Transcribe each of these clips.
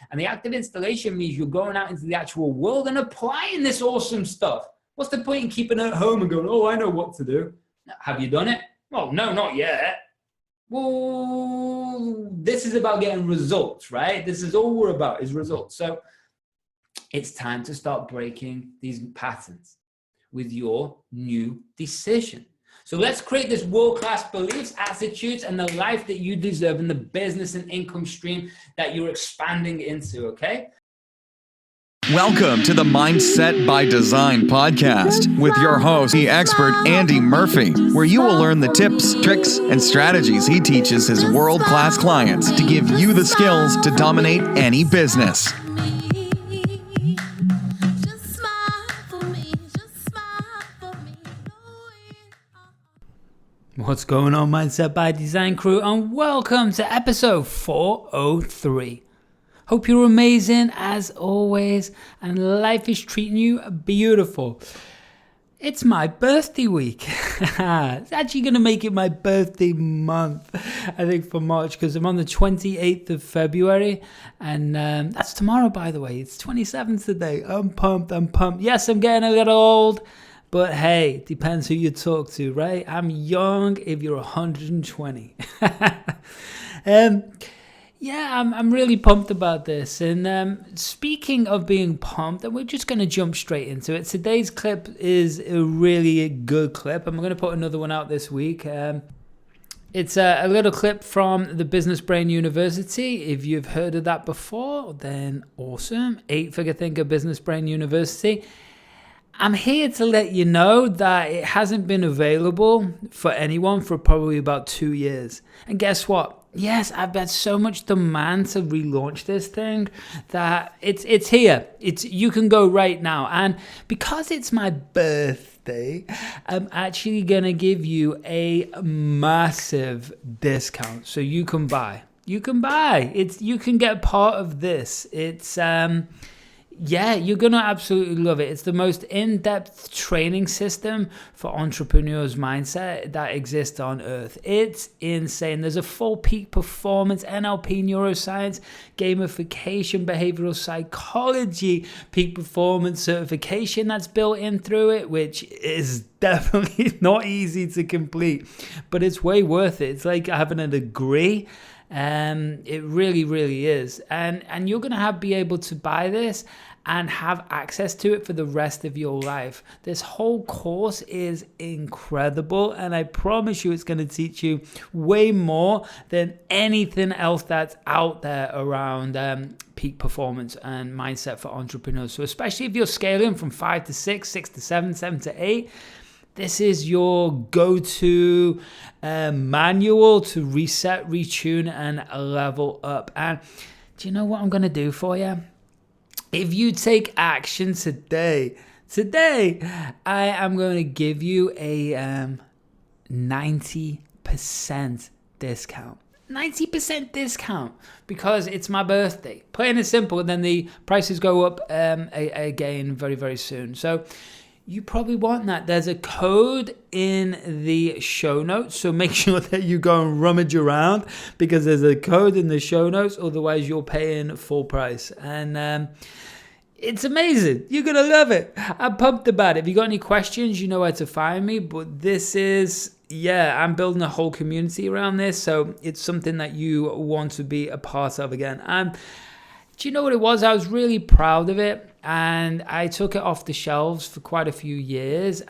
And the active installation means you're going out into the actual world and applying this awesome stuff. What's the point in keeping it at home and going, oh, I know what to do? Have you done it? Well, no, not yet. Well, this is about getting results, right? This is all we're about, is results. So it's time to start breaking these patterns with your new decision. So let's create this world-class beliefs, attitudes, and the life that you deserve, and the business and income stream that you're expanding into, okay? Welcome to the Mindset by Design podcast with your host, the expert Andy Murphy, where you will learn the tips, tricks, and strategies he teaches his world-class clients to give you the skills to dominate any business. What's going on, Mindset by Design crew, and welcome to episode 403. Hope you're amazing as always, and life is treating you beautiful. It's my birthday week. It's actually going to make it my birthday month, I think, for March, because I'm on the 28th of February, and that's tomorrow, by the way. It's 27th today. I'm pumped. Yes, I'm getting a little old. But hey, depends who you talk to, right? I'm young if you're 120. I'm really pumped about this. And speaking of being pumped, and we're just going to jump straight into it. Today's clip is a really good clip. I'm going to put another one out this week. It's a little clip from the Business Brain University. If you've heard of that before, then awesome. 8-Figure Thinker Business Brain University. I'm here to let you know that it hasn't been available for anyone for probably about 2 years. And guess what? Yes, I've had so much demand to relaunch this thing that it's here. You can go right now. And because it's my birthday, I'm actually going to give you a massive discount. So you can buy. You can get part of this. You're going to absolutely love it. It's the most in-depth training system for entrepreneurs' mindset that exists on earth. It's insane. There's a full peak performance, NLP, neuroscience, gamification, behavioral psychology, peak performance certification that's built in through it, which is definitely not easy to complete, but it's way worth it. It's like having a degree. It really, really is. And you're going to be able to buy this and have access to it for the rest of your life. This whole course is incredible, and I promise you it's going to teach you way more than anything else that's out there around peak performance and mindset for entrepreneurs. So especially if you're scaling from 5 to 6, 6 to 7, 7 to 8, this is your go-to manual to reset, retune, and level up. And do you know what I'm going to do for you? If you take action today, I am going to give you a 90% discount. 90% discount because it's my birthday. Plain and simple. And then the prices go up again very, very soon. So you probably want that. There's a code in the show notes, so make sure that you go and rummage around because there's a code in the show notes. Otherwise, you're paying full price. And it's amazing. You're going to love it. I'm pumped about it. If you got any questions, you know where to find me. But this is, I'm building a whole community around this. So it's something that you want to be a part of again. Do you know what it was? I was really proud of it. And I took it off the shelves for quite a few years.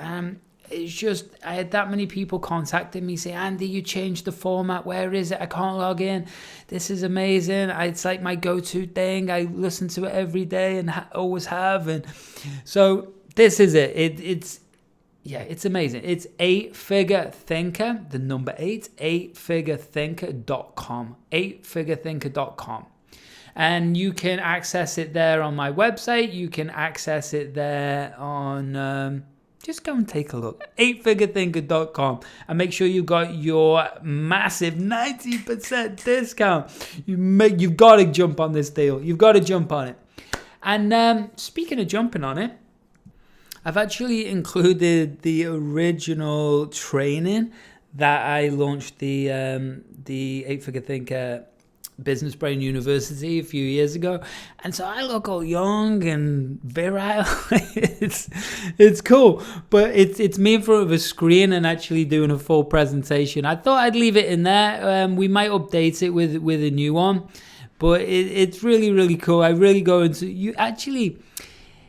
It's just, I had that many people contacting me saying, Andy, you changed the format. Where is it? I can't log in. This is amazing. It's like my go-to thing. I listen to it every day and always have. And so this is it. It's amazing. It's 8-Figure Thinker, the number 8, 8figurethinker.com, 8figurethinker.com. And you can access it there on my website. You can access it there on, just go and take a look, 8figurethinker.com, and make sure you got your massive 90% discount. You've got to jump on this deal. You've got to jump on it. And speaking of jumping on it, I've actually included the original training that I launched the 8-Figure Thinker, Business Brain University a few years ago, and so I look all young and virile. it's cool, but it's me in front of a screen and actually doing a full presentation. I thought I'd leave it in there. We might update it with a new one, but it's really, really cool. I really go into you actually.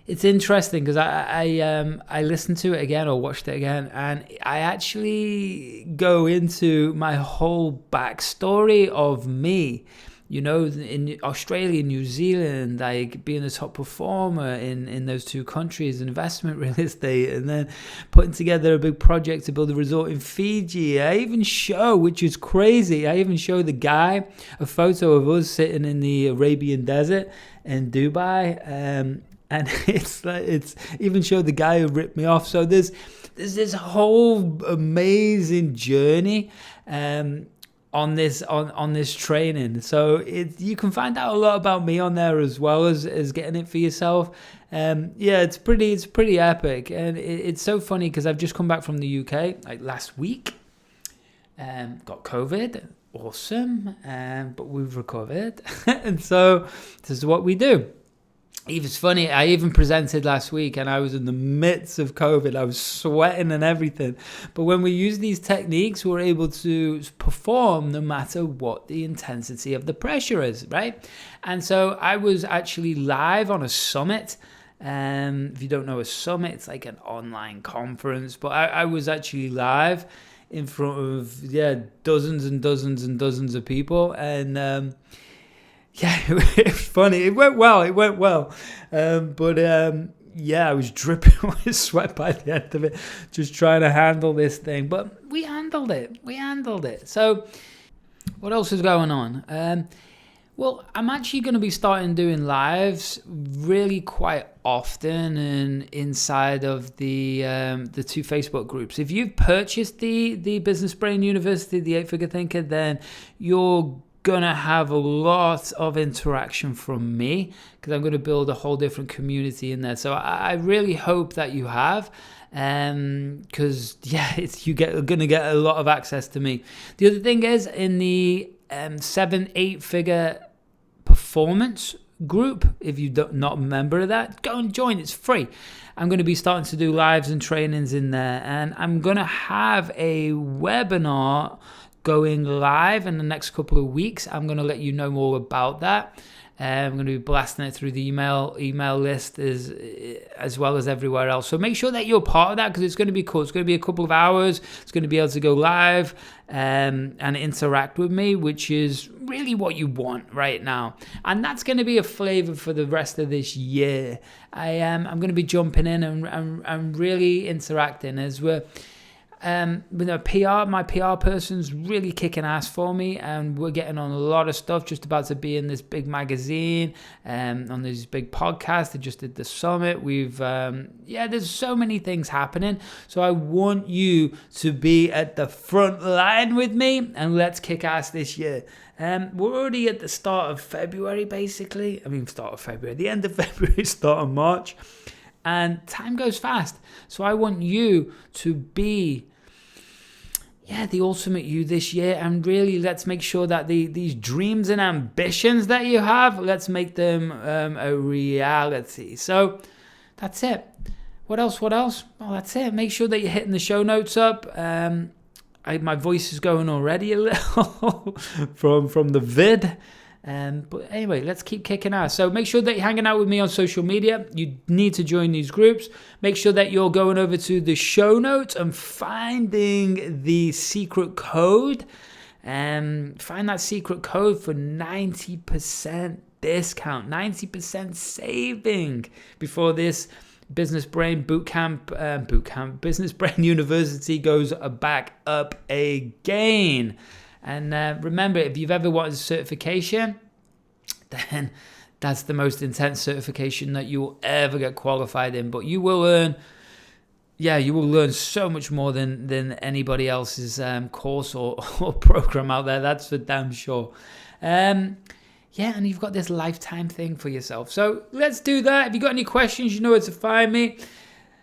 It's interesting because I listened to it again or watched it again, and I actually go into my whole backstory of me. In Australia, New Zealand, like being a top performer in those two countries, investment real estate, and then putting together a big project to build a resort in Fiji. I even show, which is crazy, the guy a photo of us sitting in the Arabian desert in Dubai, and it's even showed the guy who ripped me off. So there's this whole amazing journey on this training. So you can find out a lot about me on there as well as getting it for yourself. It's pretty epic, and it's so funny because I've just come back from the UK like last week. Got COVID, awesome, but we've recovered, and so this is what we do. It's funny, I even presented last week and I was in the midst of COVID. I was sweating and everything. But when we use these techniques, we're able to perform no matter what the intensity of the pressure is, right? And so I was actually live on a summit. If you don't know a summit, it's like an online conference. But I was actually live in front of, dozens and dozens and dozens of people. And it was funny. It went well. I was dripping with sweat by the end of it, just trying to handle this thing. But we handled it. So what else is going on? Well, I'm actually going to be starting doing lives really quite often and inside of the two Facebook groups. If you've purchased the Business Brain University, the 8-Figure Thinker, then you're gonna have a lot of interaction from me because I'm gonna build a whole different community in there. So I really hope that you have, because you're gonna get a lot of access to me. The other thing is in the 7-8-figure performance group, if you're not a member of that, go and join. It's free. I'm going to be starting to do lives and trainings in there, and I'm going to have a webinar going live in the next couple of weeks. I'm going to let you know more about that. I'm going to be blasting it through the email list as well as everywhere else. So make sure that you're part of that because it's going to be cool. It's going to be a couple of hours. It's going to be able to go live and interact with me, which is really what you want right now. And that's going to be a flavor for the rest of this year. I'm going to be jumping in and really interacting as we're with my PR person's really kicking ass for me, and we're getting on a lot of stuff. Just about to be in this big magazine, on this big podcast. They just did the summit. We've there's so many things happening. So I want you to be at the front line with me, and let's kick ass this year. We're already at the start of February, basically. The end of February, start of March, and time goes fast. So I want you to be the ultimate you this year, and really let's make sure that these dreams and ambitions that you have, let's make them a reality. So that's it. What else? Well, that's it. Make sure that you're hitting the show notes up. My voice is going already a little from the vid. But anyway, let's keep kicking ass. So make sure that you're hanging out with me on social media. You need to join these groups. Make sure that you're going over to the show notes and finding the secret code. Find that secret code for 90% discount, 90% saving before this Business Brain Business Brain University goes back up again. And remember, if you've ever wanted a certification, then that's the most intense certification that you will ever get qualified in. But you will learn, you will learn so much more than anybody else's course or program out there. That's for damn sure. And you've got this lifetime thing for yourself. So let's do that. If you've got any questions, you know where to find me.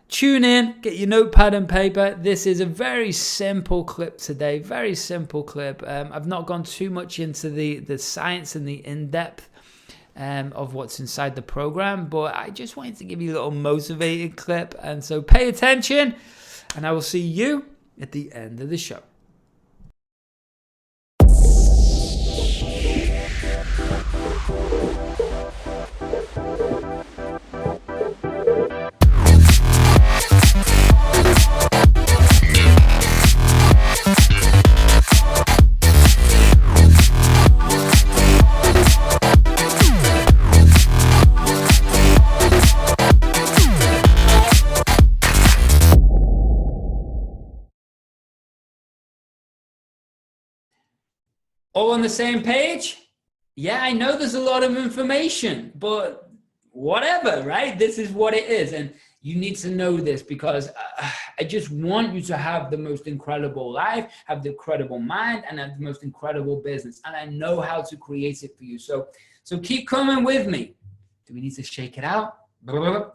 tune in, get your notepad and paper. This is a very simple clip today, very simple clip. I've not gone too much into the science and the in-depth of what's inside the program, but I just wanted to give you a little motivated clip. And so pay attention, and I will see you at the end of the show. All on the same page? Yeah, I know there's a lot of information, but whatever, right? This is what it is. And you need to know this because I just want you to have the most incredible life, have the incredible mind, and have the most incredible business. And I know how to create it for you. So keep coming with me. Do we need to shake it out? Good.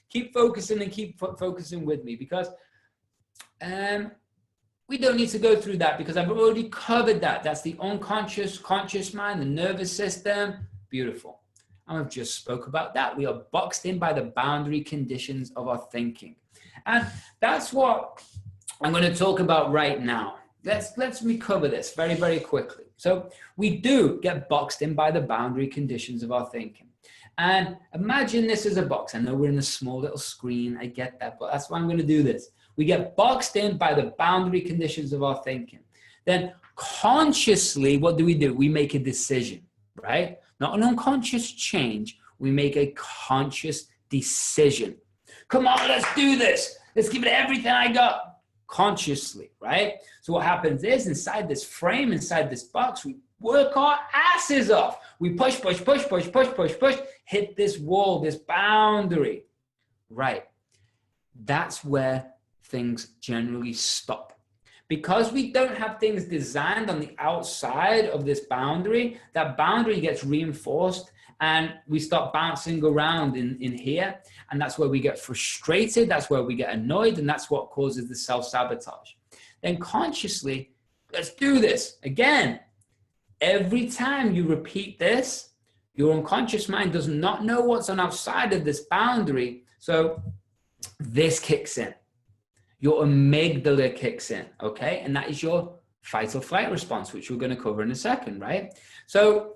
Keep focusing and keep focusing with me because we don't need to go through that because I've already covered that. That's the unconscious, conscious mind, the nervous system. Beautiful. And I've just spoke about that. We are boxed in by the boundary conditions of our thinking. And that's what I'm going to talk about right now. Let's me cover this very, very quickly. So we do get boxed in by the boundary conditions of our thinking. And imagine this as a box. I know we're in a small little screen. I get that, but that's why I'm going to do this. We get boxed in by the boundary conditions of our thinking. Then consciously, what do? We make a decision, right? Not an unconscious change. We make a conscious decision. Come on, let's do this. Let's give it everything I got. Consciously, right? So what happens is inside this frame, inside this box, we work our asses off. We push, hit this wall, this boundary. Right. That's where things generally stop. Because we don't have things designed on the outside of this boundary, that boundary gets reinforced and we start bouncing around in here. And that's where we get frustrated. That's where we get annoyed. And that's what causes the self-sabotage. Then consciously, let's do this again. Every time you repeat this, your unconscious mind does not know what's on outside of this boundary. So this kicks in. Your amygdala kicks in, okay? And that is your fight or flight response, which we're going to cover in a second, right? So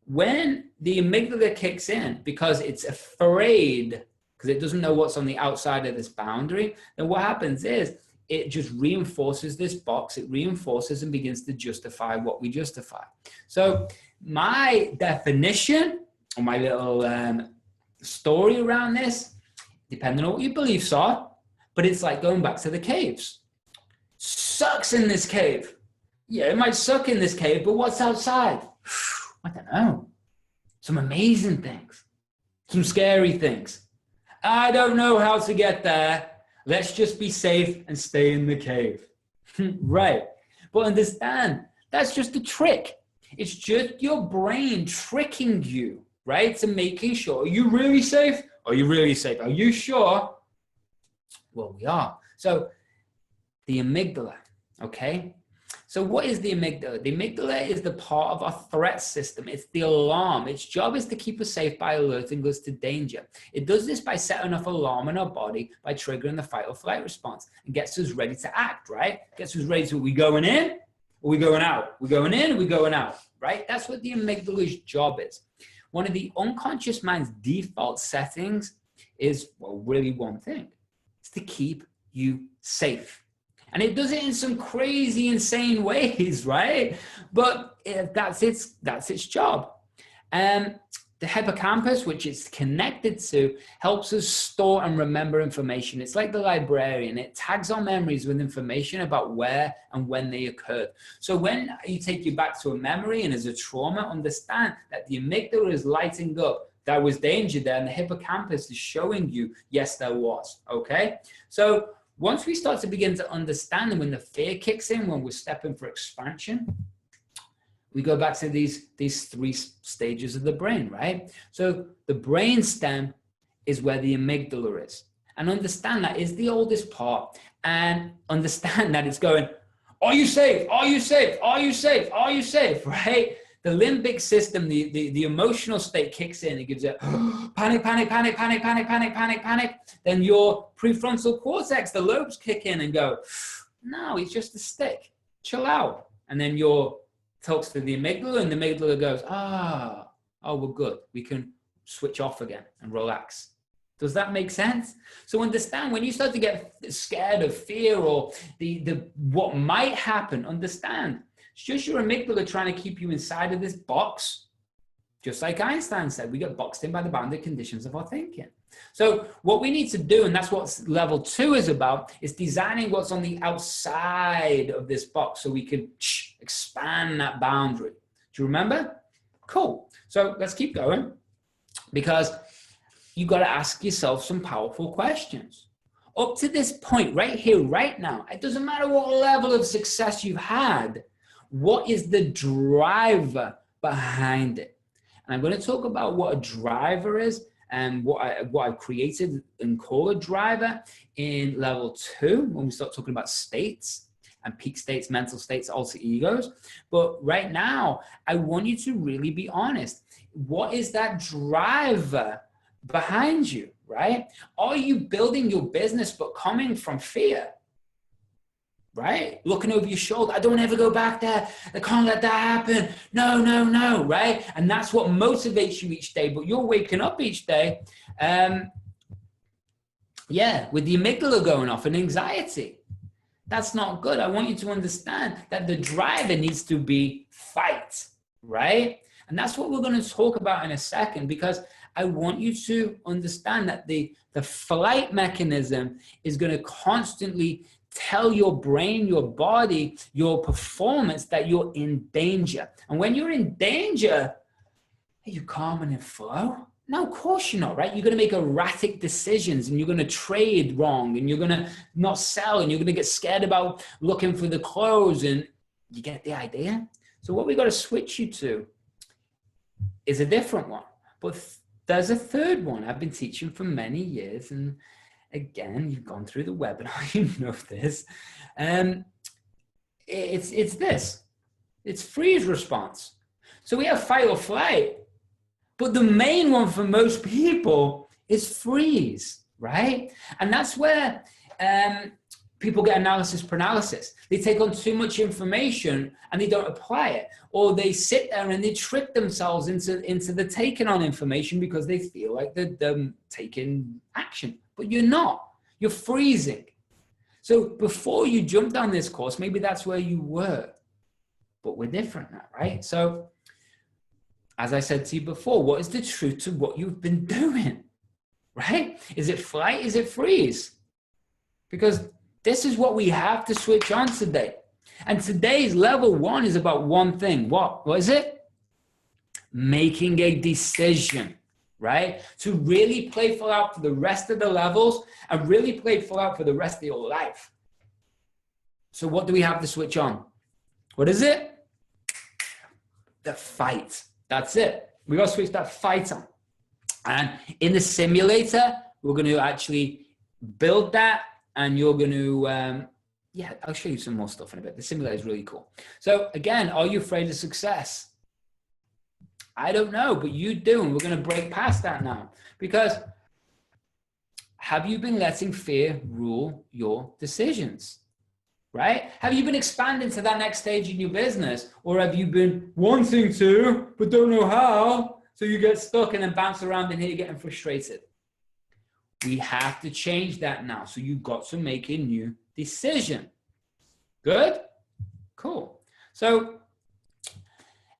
when the amygdala kicks in because it's afraid, because it doesn't know what's on the outside of this boundary, then what happens is it just reinforces this box. It reinforces and begins to justify what we justify. So my definition or my little story around this, depending on what your beliefs are, but it's like going back to the caves. Sucks in this cave. Yeah, it might suck in this cave, but what's outside? I don't know. Some amazing things. Some scary things. I don't know how to get there. Let's just be safe and stay in the cave. Right. But understand, that's just a trick. It's just your brain tricking you, right? To making sure, are you really safe? Are you really safe? Are you sure? Well, we are. So the amygdala, okay? So what is the amygdala? The amygdala is the part of our threat system. It's the alarm. Its job is to keep us safe by alerting us to danger. It does this by setting off alarm in our body by triggering the fight or flight response and gets us ready to act, right? Gets us ready to, are we going in or are we going out? We're going in or we're going out, right? That's what the amygdala's job is. One of the unconscious mind's default settings is, well, really one thing. It's to keep you safe. And it does it in some crazy, insane ways, right? But that's its job. The hippocampus, which it's connected to, helps us store and remember information. It's like the librarian. It tags our memories with information about where and when they occurred. So when you take you back to a memory and as a trauma, understand that the amygdala is lighting up. There was danger there, and the hippocampus is showing you, yes, there was, okay? So once we start to begin to understand, and when the fear kicks in, when we're stepping for expansion, we go back to these three stages of the brain, right? So the brain stem is where the amygdala is. And understand that is the oldest part, and understand that it's going, are you safe? Are you safe? Are you safe? Are you safe? Right? The limbic system, the emotional state kicks in. It gives you panic, panic, panic, panic, panic, panic, panic, panic. Then your prefrontal cortex, the lobes kick in and go, no, it's just a stick. Chill out. And then your talks to the amygdala, and the amygdala goes, oh, we're good. We can switch off again and relax. Does that make sense? So understand, when you start to get scared of fear or the what might happen, understand, it's just your amygdala trying to keep you inside of this box. Just like Einstein said, we get boxed in by the boundary conditions of our thinking. So what we need to do, and that's what level 2 is about, is designing what's on the outside of this box so we can expand that boundary. Do you remember? Cool. So let's keep going, because you got to ask yourself some powerful questions. Up to this point, right here, right now, it doesn't matter what level of success you've had, what is the driver behind it? And I'm going to talk about what a driver is and what I've created and call a driver in level 2 when we start talking about states and peak states, mental states, alter egos. But right now, I want you to really be honest. What is that driver behind you, right? Are you building your business but coming from fear? Right? Looking over your shoulder. I don't ever go back there. I can't let that happen. No, no, no, right? And that's what motivates you each day. But you're waking up each day, with the amygdala going off and anxiety. That's not good. I want you to understand that the driver needs to be fight, right? And that's what we're going to talk about in a second, because I want you to understand that the flight mechanism is going to constantly tell your brain, your body, your performance that you're in danger. And when you're in danger, are you calm and in flow? No, of course you're not, right? You're going to make erratic decisions, and you're going to trade wrong, and you're going to not sell, and you're going to get scared about looking for the clothes, and you get the idea? So what we got to switch you to is a different one. But there's a third one I've been teaching for many years, and again, you've gone through the webinar, you know this. It's this. It's freeze response. So we have fight or flight, but the main one for most people is freeze, right? And that's where people get analysis paralysis. They take on too much information and they don't apply it, or they sit there and they trick themselves into the taking on information because they feel like they're taking action. But you're not. You're freezing. So before you jump down this course, maybe that's where you were. But we're different now, right? So as I said to you before, what is the truth to what you've been doing, right? Is it flight? Is it freeze? Because this is what we have to switch on today. And today's level 1 is about one thing. What is it? Making a decision. Right? To really play full out for the rest of the levels and really play full out for the rest of your life. So what do we have to switch on? What is it? The fight. That's it. We got to switch that fight on. And in the simulator, we're going to actually build that, and you're going to, I'll show you some more stuff in a bit. The simulator is really cool. So again, are you afraid of success? I don't know, but you do, and we're going to break past that now. Because have you been letting fear rule your decisions, right? Have you been expanding to that next stage in your business, or have you been wanting to, but don't know how, so you get stuck and then bounce around in here getting frustrated? We have to change that now, so you've got to make a new decision. Good? Cool. So,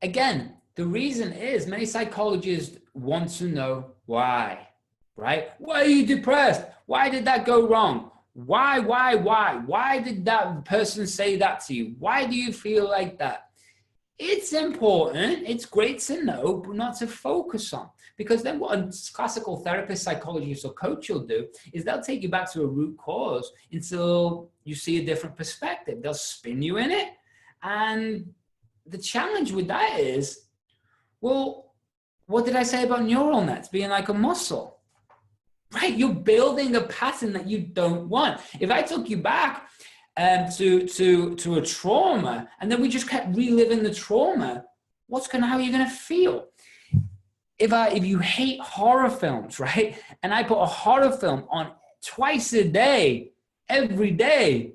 again, the reason is many psychologists want to know why, right? Why are you depressed? Why did that go wrong? Why? Why did that person say that to you? Why do you feel like that? It's important. It's great to know, but not to focus on. Because then what a classical therapist, psychologist, or coach will do is they'll take you back to a root cause until you see a different perspective. They'll spin you in it. And the challenge with that is, well, what did I say about neural nets being like a muscle? right? You're building a pattern that you don't want. If I took you back to a trauma, and then we just kept reliving the trauma, how are you going to feel? If you hate horror films, right? And I put a horror film on twice a day, every day,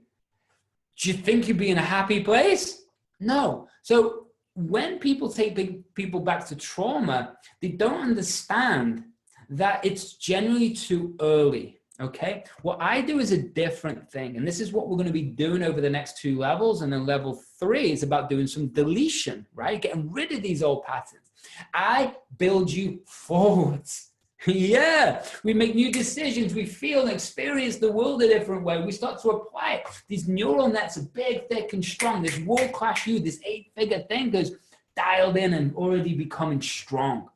do you think you'd be in a happy place? No. So when people take people back to trauma, they don't understand that it's generally too early. Okay, what I do is a different thing, and this is what we're going to be doing over the next 2 levels. And then level 3 is about doing some deletion, right? Getting rid of these old patterns. I build you forwards. Yeah, we make new decisions. We feel and experience the world a different way. We start to apply it. These neural nets are big, thick, and strong. This world-class you, this 8-figure thing goes dialed in and already becoming strong.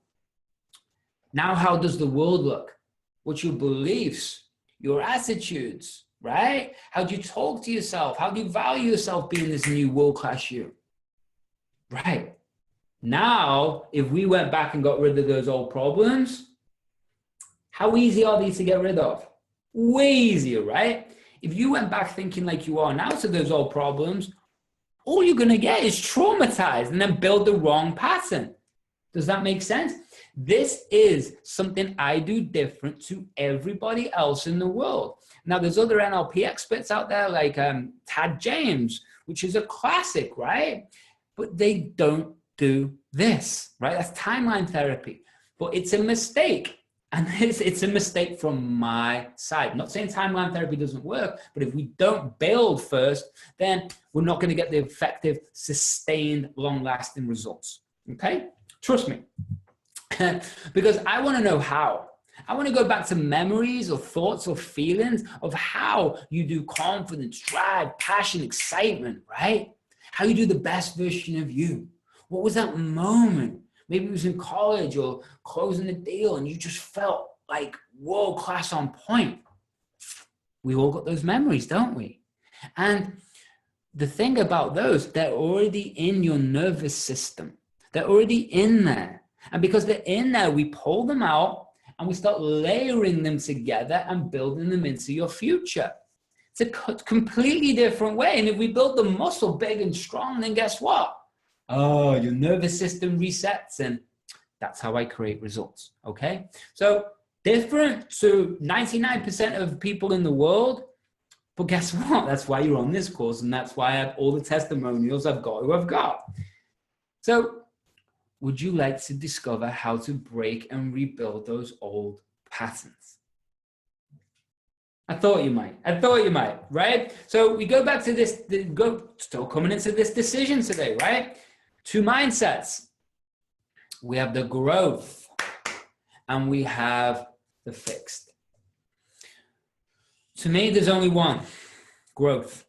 Now, how does the world look? What's your beliefs? Your attitudes, right? How do you talk to yourself? How do you value yourself being this new world-class you? Right. Now, if we went back and got rid of those old problems, how easy are these to get rid of? Way easier, right? If you went back thinking like you are now to those old problems, all you're going to get is traumatized and then build the wrong pattern. Does that make sense? This is something I do different to everybody else in the world. Now, there's other NLP experts out there like Tad James, which is a classic, right? But they don't do this, right? That's timeline therapy. But it's a mistake. And it's a mistake from my side. I'm not saying timeline therapy doesn't work, but if we don't build first, then we're not going to get the effective, sustained, long-lasting results. Okay? Trust me. Because I want to know how. I want to go back to memories or thoughts or feelings of how you do confidence, drive, passion, excitement, right? How you do the best version of you. What was that moment? Maybe it was in college or closing a deal and you just felt like world class on point. We all got those memories, don't we? And the thing about those, they're already in your nervous system. They're already in there. And because they're in there, we pull them out and we start layering them together and building them into your future. It's a completely different way. And if we build the muscle big and strong, then guess what? Oh, your nervous system resets, and that's how I create results, okay? So different to 99% of people in the world, but guess what? That's why you're on this course, and that's why I have all the testimonials I've got who I've got. So would you like to discover how to break and rebuild those old patterns? I thought you might. Right? So we go back to this, still coming into this decision today, right? 2 mindsets. We have the growth and we have the fixed. To me, there's only one, growth.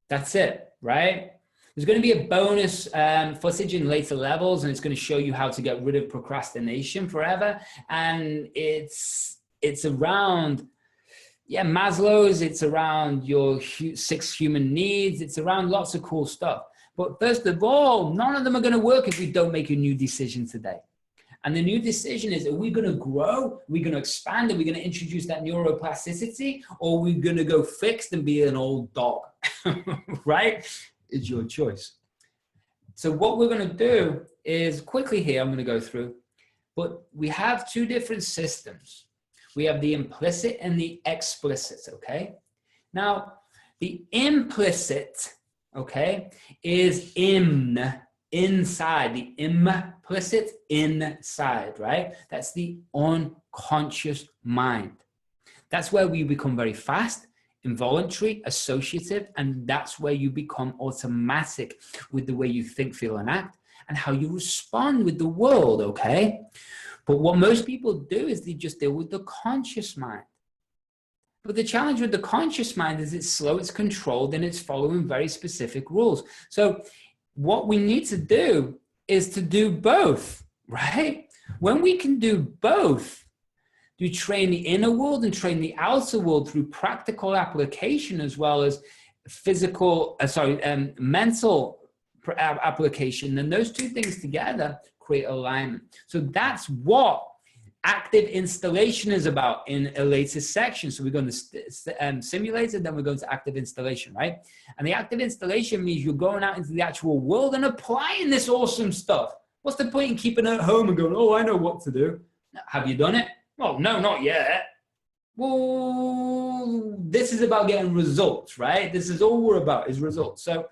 That's it, right? There's going to be a bonus footage in later levels, and it's going to show you how to get rid of procrastination forever. And it's around, Maslow's, it's around your 6 human needs. It's around lots of cool stuff. But first of all, none of them are going to work if we don't make a new decision today. And the new decision is, are we going to grow? Are we going to expand? Are we going to introduce that neuroplasticity? Or are we going to go fixed and be an old dog? Right? It's your choice. So what we're going to do is quickly here, I'm going to go through, but we have 2 different systems. We have the implicit and the explicit, okay? Now, the implicit, okay, is inside, the implicit inside, right? That's the unconscious mind. That's where we become very fast, involuntary, associative, and that's where you become automatic with the way you think, feel, and act, and how you respond with the world, okay? But what most people do is they just deal with the conscious mind. But the challenge with the conscious mind is it's slow, it's controlled, and it's following very specific rules. So what we need to do is to do both, right? When we can do both, you train the inner world and train the outer world through practical application as well as mental application. And those 2 things together create alignment. So that's what active installation is about in a later section. So we're going to simulate it, then we're going to active installation, right? And the active installation means you're going out into the actual world and applying this awesome stuff. What's the point in keeping it at home and going, oh, I know what to do? Have you done it? Well, no, not yet. Well, this is about getting results, right? This is all we're about, is results. So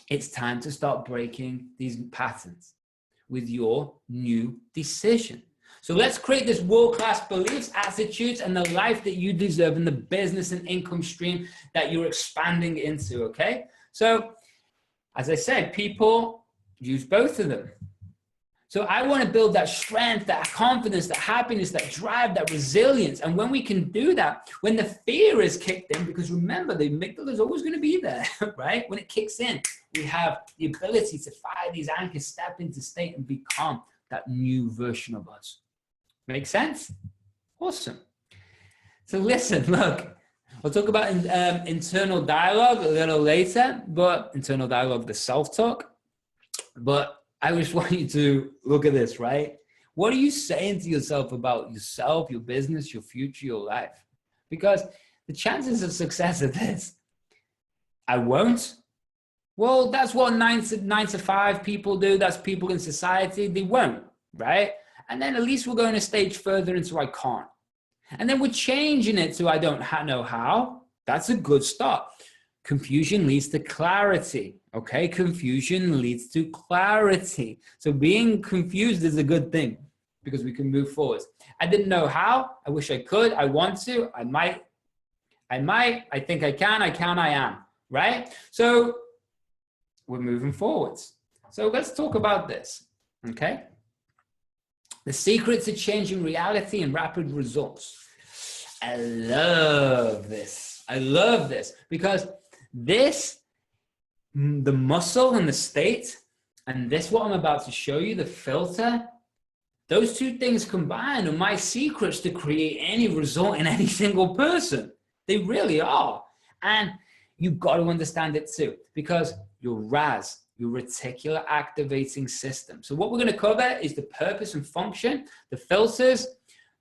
it's time to start breaking these patterns with your new decision. So let's create this world-class beliefs, attitudes, and the life that you deserve, and the business and income stream that you're expanding into, okay? So as I said, people use both of them. So I want to build that strength, that confidence, that happiness, that drive, that resilience. And when we can do that, when the fear is kicked in, because remember, the amygdala is always going to be there, right? When it kicks in, we have the ability to fire these anchors, step into state, and become that new version of us. Make sense? Awesome. So listen, look, we'll talk about internal dialogue a little later, but internal dialogue, the self-talk. But I just want you to look at this, right? What are you saying to yourself about yourself, your business, your future, your life? Because the chances of success are this: I won't. Well, that's what 9 to 5 people do. That's people in society. They won't, right? And then at least we're going a stage further into I can't. And then we're changing it to I don't know how. That's a good start. Confusion leads to clarity, okay? Confusion leads to clarity. So being confused is a good thing because we can move forward. I didn't know how. I wish I could. I want to. I might. I think I can. I am, right? So we're moving forwards. So let's talk about this, okay? The secret to changing reality and rapid results. I love this. I love this because this, the muscle and the state, and this, what I'm about to show you, the filter, those two things combined are my secrets to create any result in any single person. They really are. And you've got to understand it too, because your RAS, your reticular activating system. So what we're going to cover is the purpose and function, the filters,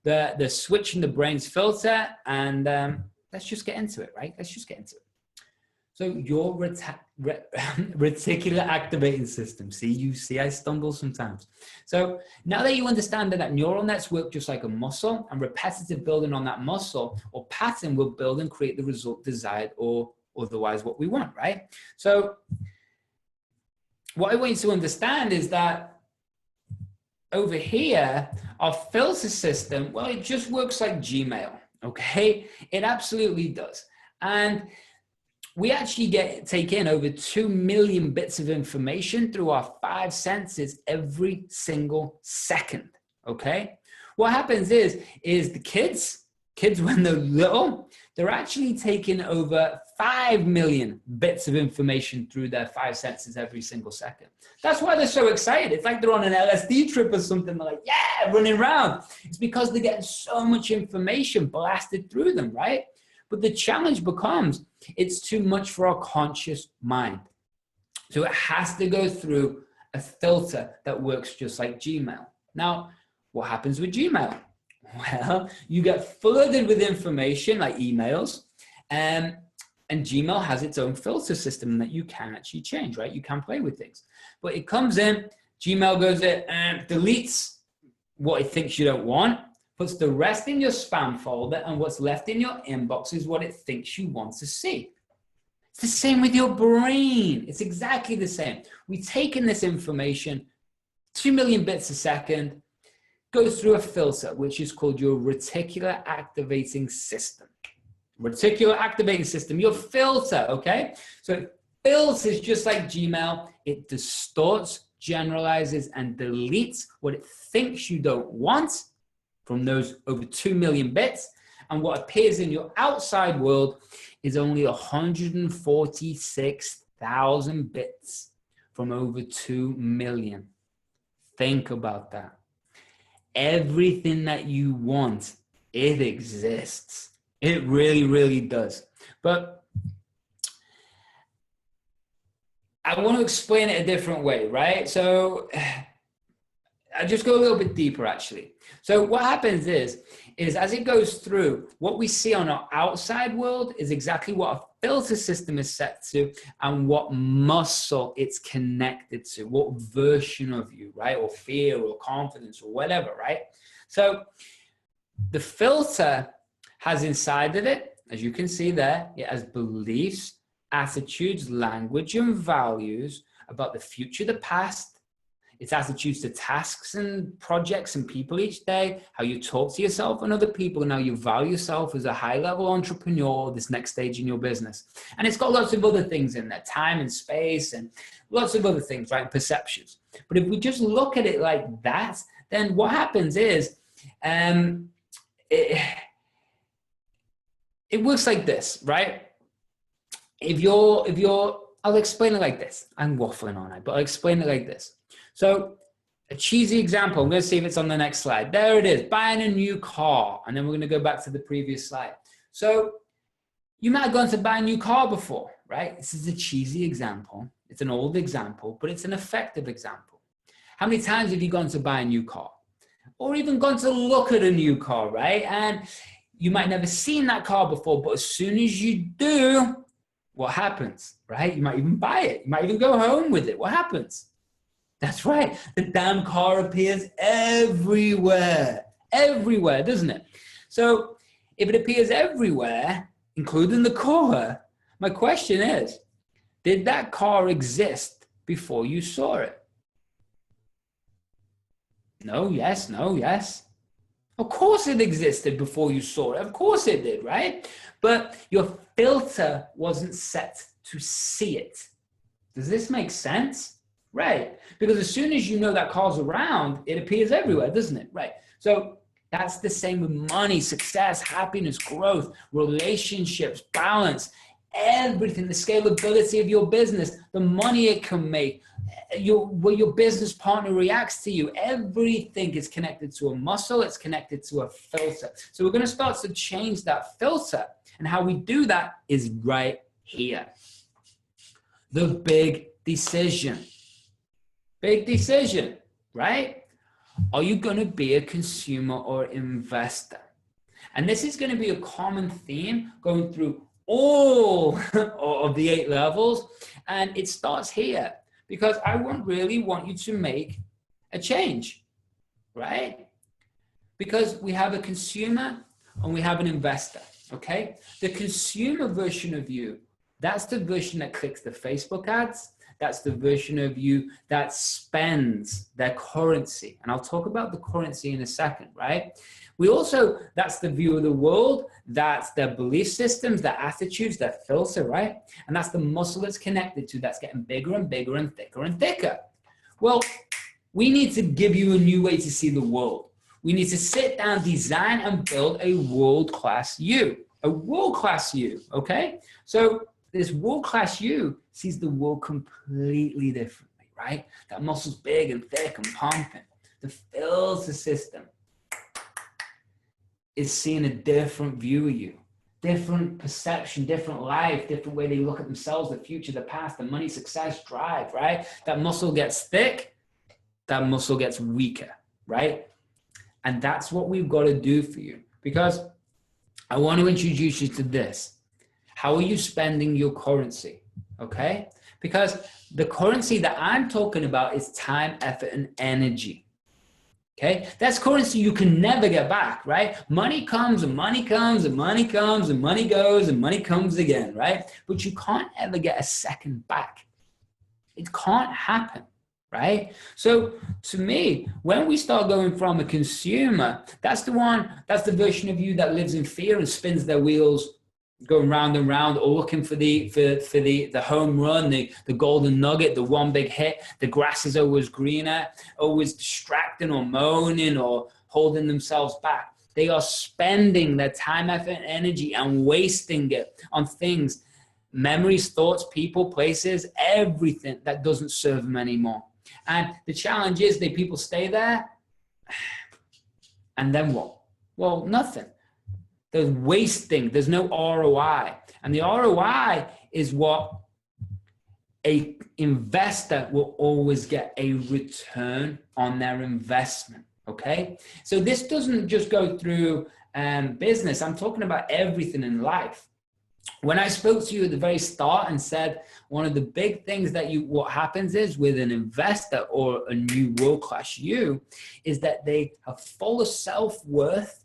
the switch in the brain's filter, and let's just get into it, right? Let's just get into it. So your reticular activating system. See, I stumble sometimes. So now that you understand that neural nets work just like a muscle, and repetitive building on that muscle or pattern will build and create the result desired or otherwise what we want, right? So what I want you to understand is that over here, our filter system, well, it just works like Gmail, okay? It absolutely does. And we actually take in over 2 million bits of information through our 5 senses every single second, okay? What happens is the kids when they're little, they're actually taking over 5 million bits of information through their 5 senses every single second. That's why they're so excited. It's like they're on an LSD trip or something. They're like, yeah, running around. It's because they're getting so much information blasted through them, right? But the challenge becomes, it's too much for our conscious mind. So it has to go through a filter that works just like Gmail. Now, what happens with Gmail? Well, you get flooded with information like emails, and Gmail has its own filter system that you can actually change, right? You can play with things. But it comes in, Gmail goes in and deletes what it thinks you don't want, puts the rest in your spam folder, and what's left in your inbox is what it thinks you want to see. It's the same with your brain. It's exactly the same. We take in this information, 2 million bits a second, goes through a filter, which is called your reticular activating system. Reticular activating system, your filter, okay? So it filters just like Gmail. It distorts, generalizes, and deletes what it thinks you don't want from those over 2 million bits. And what appears in your outside world is only 146,000 bits from over 2 million. Think about that. Everything that you want, it exists. It really, really does. But I want to explain it a different way, right? So I'll just go a little bit deeper actually. So what happens is as it goes through, what we see on our outside world is exactly what a filter system is set to and what muscle it's connected to, what version of you, right? Or fear or confidence or whatever, right? So the filter has inside of it, as you can see there, it has beliefs, attitudes, language, and values about the future, the past. It's attitudes to tasks and projects and people each day, how you talk to yourself and other people, and how you value yourself as a high-level entrepreneur, this next stage in your business. And it's got lots of other things in there, time and space and lots of other things, right? Perceptions. But if we just look at it like that, then what happens is it works like this, right? If you're, I'll explain it like this. I'm waffling on it, but I'll explain it like this. So a cheesy example, I'm going to see if it's on the next slide. There it is, buying a new car. And then we're going to go back to the previous slide. So you might have gone to buy a new car before, right? This is a cheesy example. It's an old example, but it's an effective example. How many times have you gone to buy a new car? Or even gone to look at a new car, right? And you might never seen that car before, but as soon as you do, what happens, right? You might even buy it. You might even go home with it. What happens? That's right. The damn car appears everywhere, doesn't it? So if it appears everywhere, including the car, my question is, did that car exist before you saw it? No, yes, no, yes. Of course it existed before you saw it. Of course it did, right? But your filter wasn't set to see it. Does this make sense? Right. Because as soon as you know that car's around, it appears everywhere, doesn't it? Right. So that's the same with money, success, happiness, growth, relationships, balance, everything, the scalability of your business, the money it can make, where your business partner reacts to you. Everything is connected to a muscle. It's connected to a filter. So we're going to start to change that filter. And how we do that is right here. The big decision. Big decision, right? Are you going to be a consumer or investor? And this is going to be a common theme going through all of the 8 levels. And it starts here because I really want you to make a change, right? Because we have a consumer and we have an investor, okay? The consumer version of you, that's the version that clicks the Facebook ads. That's the version of you that spends their currency. And I'll talk about the currency in a second, right? We also, that's the view of the world. That's their belief systems, their attitudes, their filter, right? And that's the muscle it's connected to that's getting bigger and bigger and thicker. Well, we need to give you a new way to see the world. We need to sit down, design, and build a world-class you. A world-class you, okay? So this world-class you sees the world completely differently, right? That muscle's big and thick and pumping. The filter system is seeing a different view of you, different perception, different life, different way they look at themselves, the future, the past, the money, success, drive, right? That muscle gets thick, that muscle gets weaker, right? And that's what we've got to do for you, because I want to introduce you to this. How are you spending your currency? Okay? Because the currency that I'm talking about is time, effort, and energy. Okay? That's currency you can never get back, right? Money comes and money comes and money comes and money goes and money comes again, right? But you can't ever get a second back. It can't happen, right? So to me, when we start going from a consumer, that's the version of you that lives in fear and spins their wheels going round and round, or looking for the home run, the golden nugget, the one big hit. The grass is always greener, always distracting or moaning or holding themselves back. They are spending their time, effort, and energy and wasting it on things, memories, thoughts, people, places, everything that doesn't serve them anymore. And the challenge is that people stay there, and then what? Well, nothing. There's wasting. There's no ROI. And the ROI is what a investor will always get a return on their investment. Okay. So this doesn't just go through business. I'm talking about everything in life. When I spoke to you at the very start and said one of the big things that what happens is with an investor or a new world-class you is that they are full of self-worth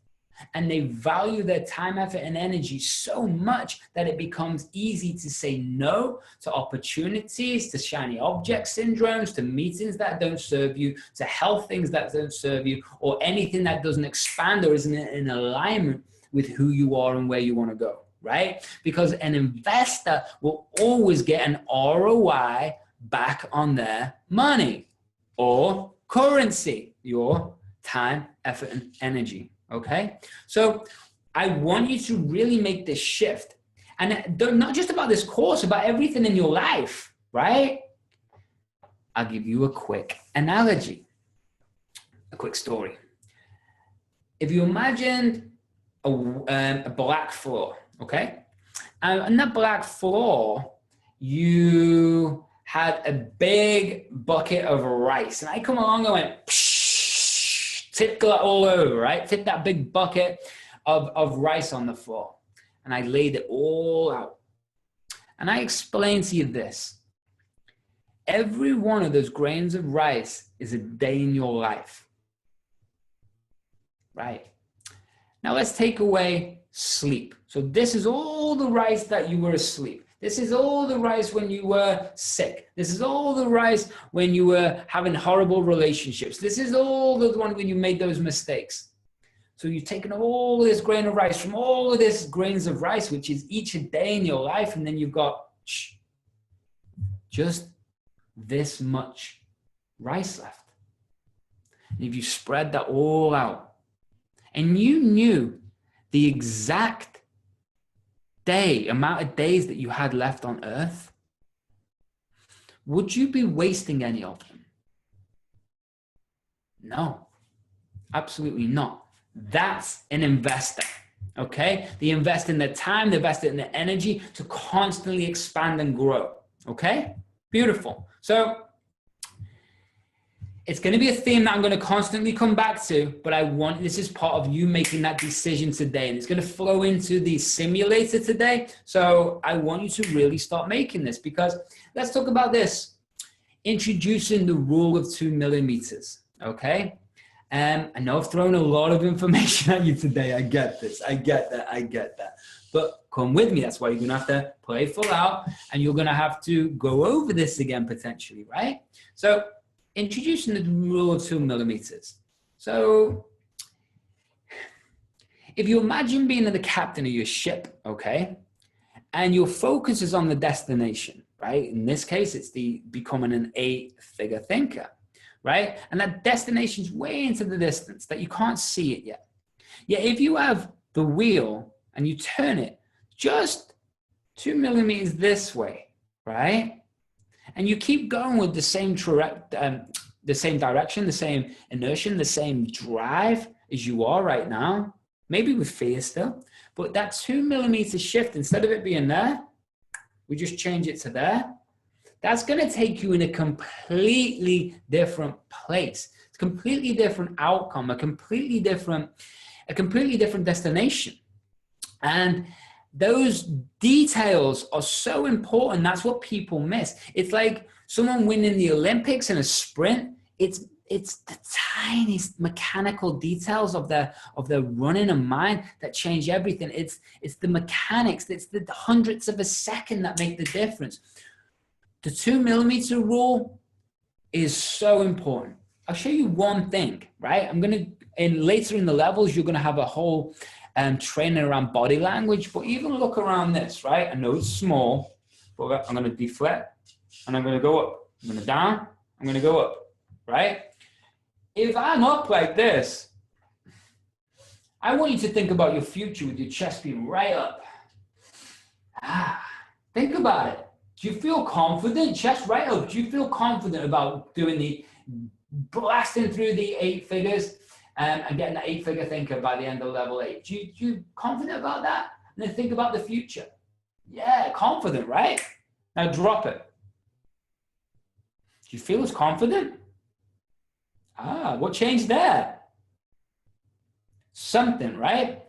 and they value their time, effort, and energy so much that it becomes easy to say no to opportunities, to shiny object syndromes, to meetings that don't serve you, to health things that don't serve you, or anything that doesn't expand or isn't in alignment with who you are and where you want to go, right? Because an investor will always get an ROI back on their money or currency, your time, effort, and energy. Okay, so I want you to really make this shift, and not just about this course, about everything in your life, right? I'll give you a quick analogy, a quick story. If you imagined a black floor, okay, and on that black floor, you had a big bucket of rice, and I come along and went, psh, tipped it all over, right? Tipped that big bucket of rice on the floor. And I laid it all out. And I explained to you this. Every one of those grains of rice is a day in your life. Right? Now let's take away sleep. So this is all the rice that you were asleep. This is all the rice when you were sick. This is all the rice when you were having horrible relationships. This is all the one when you made those mistakes. So you've taken all this grain of rice from all of this grains of rice, which is each a day in your life, and then you've got just this much rice left. And if you spread that all out, and you knew the exact amount of days that you had left on earth, would you be wasting any of them? No, absolutely not. That's an investor, okay? They invest in their time, they invest in their energy to constantly expand and grow, okay? Beautiful. So it's going to be a theme that I'm going to constantly come back to, but this is part of you making that decision today, and it's going to flow into the simulator today. So I want you to really start making this, because let's talk about this. Introducing the rule of 2 millimeters. Okay. I know I've thrown a lot of information at you today. I get this. I get that. But come with me. That's why you're going to have to play full out, and you're going to have to go over this again potentially, right? So introducing the rule of 2 millimeters. So if you imagine being the captain of your ship, okay, and your focus is on the destination, right? In this case, it's becoming an 8-figure thinker, right? And that destination's way into the distance that you can't see it yet. Yet if you have the wheel and you turn it just 2 millimeters this way, right? And you keep going with the same direction, the same inertia, the same drive as you are right now, maybe with fear still, but that 2 millimeter shift, instead of it being there, we just change it to there. That's going to take you in a completely different place. It's a completely different outcome, a completely different destination. And those details are so important. That's what people miss. It's like someone winning the Olympics in a sprint. It's the tiniest mechanical details of their running and mind that change everything. It's the mechanics. It's the hundredths of a second that make the difference. The 2 millimeter rule is so important. I'll show you one thing, right? Later in the levels, you're going to have a whole training around body language, but even look around this, right? I know it's small, but I'm going to deflect and I'm going to go up. I'm going to down, I'm going to go up, right? If I'm up like this, I want you to think about your future with your chest being right up. Think about it. Do you feel confident? Chest right up. Do you feel confident about doing blasting through the 8 figures and getting that 8-figure thinker by the end of level 8? Do you confident about that? And then think about the future. Yeah, confident, right? Now drop it. you feel as confident? What changed there? Something, right?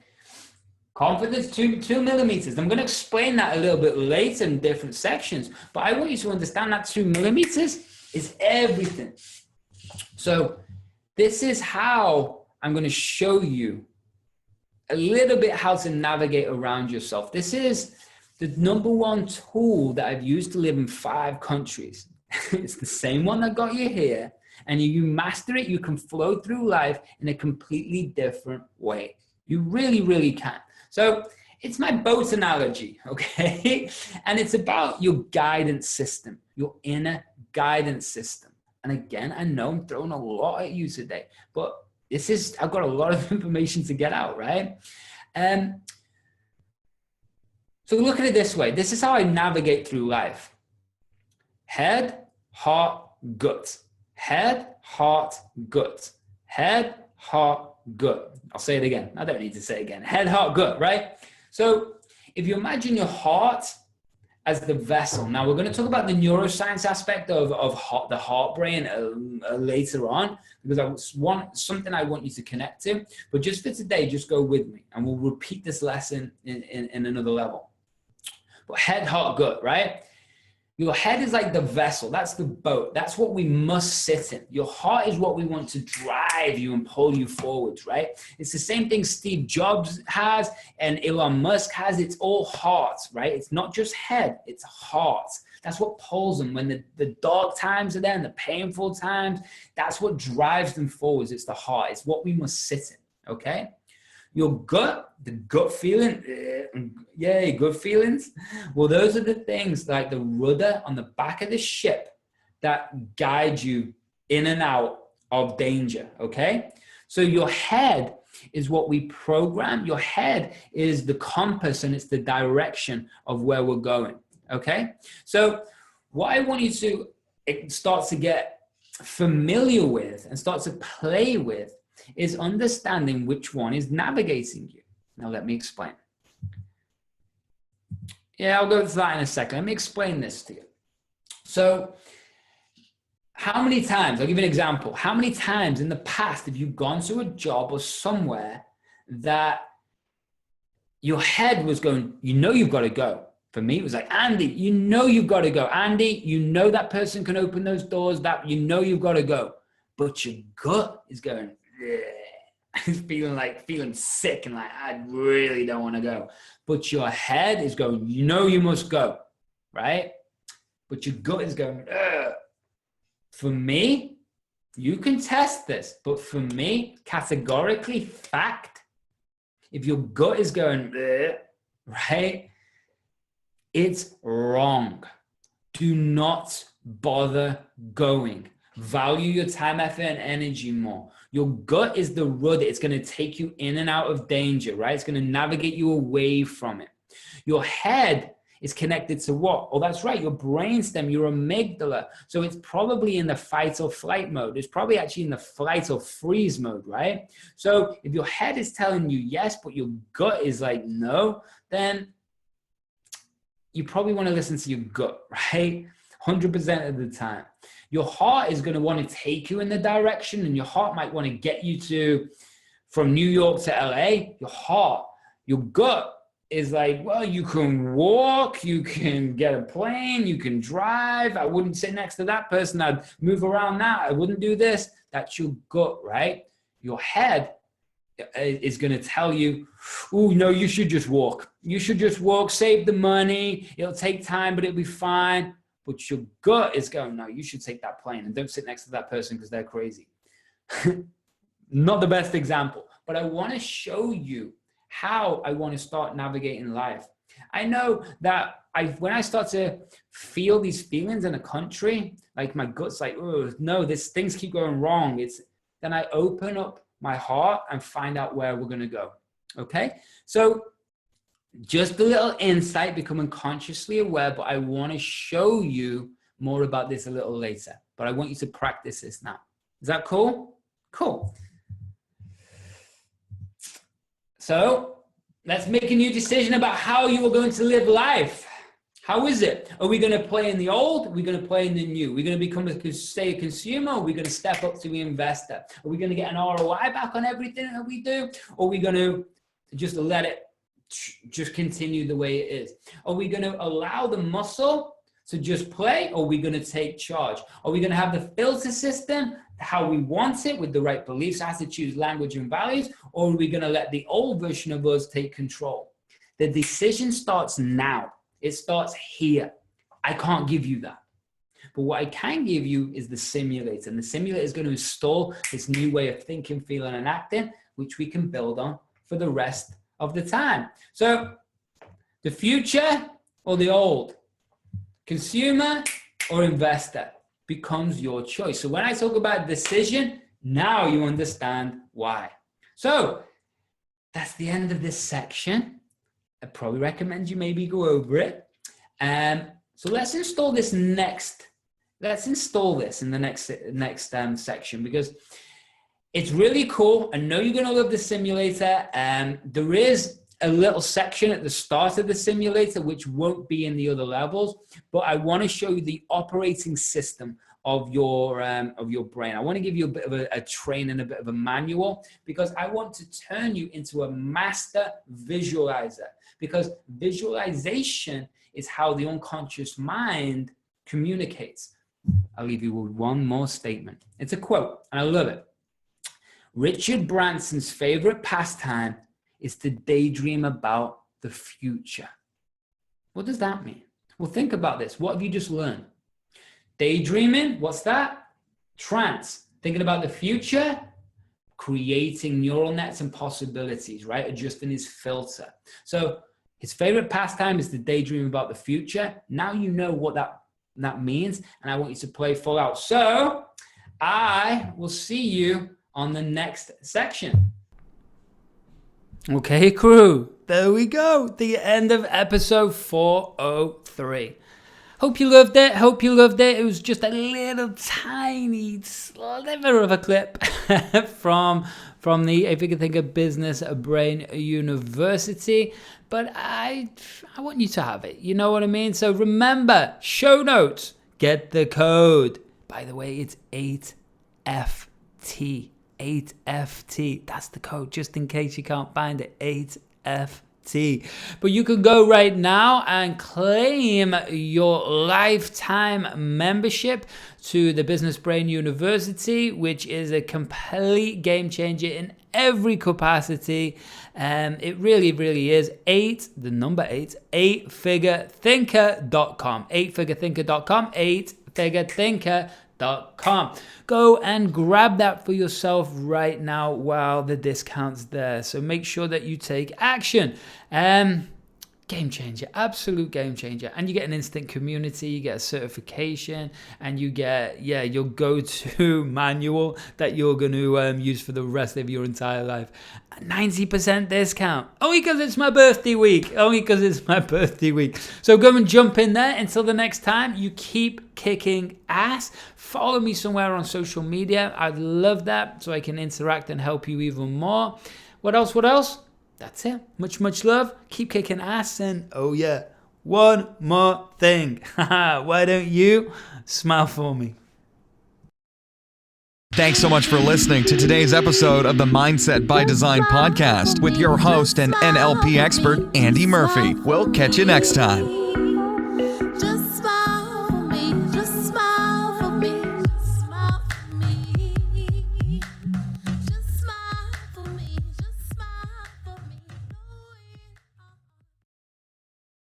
Confidence, 2 millimeters. I'm going to explain that a little bit later in different sections, but I want you to understand that 2 millimeters is everything. So this is how I'm going to show you a little bit how to navigate around yourself. This is the #1 tool that I've used to live in 5 countries. It's the same one that got you here. And you master it, you can flow through life in a completely different way. You really, really can. So it's my boat analogy, okay? And it's about your guidance system, your inner guidance system. And again, I know I'm throwing a lot at you today, but I've got a lot of information to get out, right? So look at it this way. This is how I navigate through life. Head, heart, gut. Head, heart, gut. Head, heart, gut. I'll say it again. I don't need to say it again. Head, heart, gut, right? So if you imagine your heart as the vessel. Now we're going to talk about the neuroscience aspect of the heart brain later on, because something I want you to connect to. But just for today, just go with me and we'll repeat this lesson in another level. But head, heart, gut, right? Your head is like the vessel. That's the boat. That's what we must sit in. Your heart is what we want to drive you and pull you forwards, right? It's the same thing Steve Jobs has and Elon Musk has. It's all heart, right? It's not just head, it's heart. That's what pulls them when the dark times are there and the painful times. That's what drives them forwards. It's the heart. It's what we must sit in, okay? Your gut, the gut feeling, yay, good feelings. Well, those are the things like the rudder on the back of the ship that guide you in and out of danger, okay? So your head is what we program. Your head is the compass and it's the direction of where we're going, okay? So what I want you to start to get familiar with and start to play with is understanding which one is navigating you. Now, let me explain. Yeah, I'll go to that in a second. Let me explain this to you. So, how many times, I'll give you an example. How many times in the past have you gone to a job or somewhere that your head was going, you know you've got to go? For me, it was like, Andy, you know you've got to go. Andy, you know that person can open those doors, that you know you've got to go. But your gut is going, feeling sick and like, I really don't want to go. But your head is going, you know you must go, right? But your gut is going, ugh. For me, you can test this, but for me, categorically, fact, if your gut is going, ugh, right, it's wrong. Do not bother going. Value your time, effort, and energy more. Your gut is the rudder. It's going to take you in and out of danger, right? It's going to navigate you away from it. Your head is connected to what? Oh, that's right. Your brainstem, your amygdala. So it's probably in the fight or flight mode. It's probably actually in the flight or freeze mode, right? So if your head is telling you yes, but your gut is like no, then you probably want to listen to your gut, right? 100% of the time. Your heart is going to want to take you in the direction, and your heart might want to get you from New York to LA. Your gut is like, well, you can walk, you can get a plane, you can drive. I wouldn't sit next to that person. I'd move around that. I wouldn't do this. That's your gut, right? Your head is going to tell you, oh, no, you should just walk. You should just walk, save the money. It'll take time, but it'll be fine. But your gut is going, no, you should take that plane and don't sit next to that person because they're crazy. Not the best example, but I want to show you how I want to start navigating life. I know that when I start to feel these feelings in a country, like my gut's like, oh, no, things keep going wrong. Then I open up my heart and find out where we're going to go. Okay. So just a little insight, becoming consciously aware, but I want to show you more about this a little later, but I want you to practice this now. Is that cool? Cool. So let's make a new decision about how you are going to live life. How is it? Are we going to play in the old? Are we going to play in the new? Are we going to stay a consumer? Or are we going to step up to the investor? Are we going to get an ROI back on everything that we do? Or are we going to just let it just continue the way it is? Are we going to allow the muscle to just play? Or are we going to take charge? Are we going to have the filter system how we want it with the right beliefs, attitudes, language, and values? Or are we going to let the old version of us take control? The decision starts now. It starts here. I can't give you that. But what I can give you is the simulator. And the simulator is going to install this new way of thinking, feeling, and acting, which we can build on for the rest of the time. So the future or the old, consumer or investor, becomes your choice. So when I talk about decision, now you understand why. So that's the end of this section. I probably recommend you maybe go over it. So let's install this next. Let's install this in the next section, because it's really cool. I know you're going to love the simulator. There is a little section at the start of the simulator which won't be in the other levels, but I want to show you the operating system of your brain. I want to give you a bit of a training, a bit of a manual, because I want to turn you into a master visualizer, because visualization is how the unconscious mind communicates. I'll leave you with one more statement. It's a quote, and I love it. Richard Branson's favorite pastime is to daydream about the future. What does that mean? Well, think about this. What have you just learned? Daydreaming, what's that? Trance. Thinking about the future, creating neural nets and possibilities, right? Adjusting his filter. So his favorite pastime is to daydream about the future. Now you know what that means, and I want you to play full out. So I will see you on the next section. Okay, crew, there we go. The end of episode 403. Hope you loved it. It was just a little tiny sliver of a clip from the If You Can Think of Business Brain University. But I want you to have it. You know what I mean? So remember, show notes, get the code. By the way, it's 8FT. 8FT. That's the code, just in case you can't find it. 8FT. But you can go right now and claim your lifetime membership to the Business Brain University, which is a complete game changer in every capacity. It really, really is. 8figurethinker.com. 8figurethinker.com. 8figurethinker.com. Go and grab that for yourself right now while the discount's there. So make sure that you take action. Game changer, absolute game changer. And you get an instant community, you get a certification, and you get, your go-to manual that you're going to use for the rest of your entire life. 90% discount. Only because it's my birthday week. So go and jump in there. Until the next time, you keep kicking ass. Follow me somewhere on social media. I'd love that so I can interact and help you even more. What else? That's it. Much love. Keep kicking ass. And oh yeah, one more thing. Why don't you smile for me? Thanks so much for listening to today's episode of the Mindset by Design podcast with your host and NLP expert, Andy Murphy. We'll catch you next time.